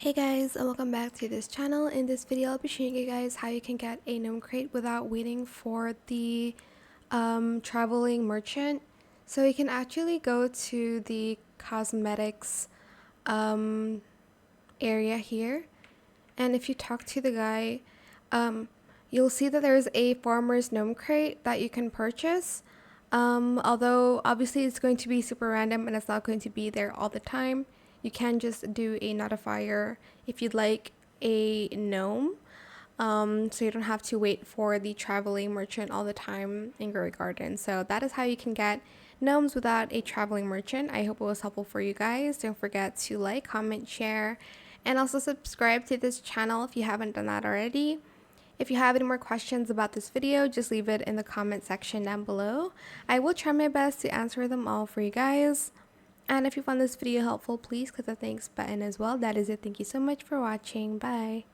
Hey guys, and welcome back to this channel. In this video, I'll be showing you guys how you can get a gnome crate without waiting for the traveling merchant. So you can actually go to the cosmetics area here, and if you talk to the guy, you'll see that there's a farmer's gnome crate that you can purchase. Although obviously it's going to be super random and it's not going to be there all the time. You can just do a notifier if you'd like a gnome. So you don't have to wait for the traveling merchant all the time in your garden. So that is how you can get gnomes without a traveling merchant. I hope it was helpful for you guys. Don't forget to like, comment, share, and also subscribe to this channel if you haven't done that already. If you have any more questions about this video, just leave it in the comment section down below. I will try my best to answer them all for you guys. And if you found this video helpful, please click the thanks button as well. That is it. Thank you so much for watching. Bye.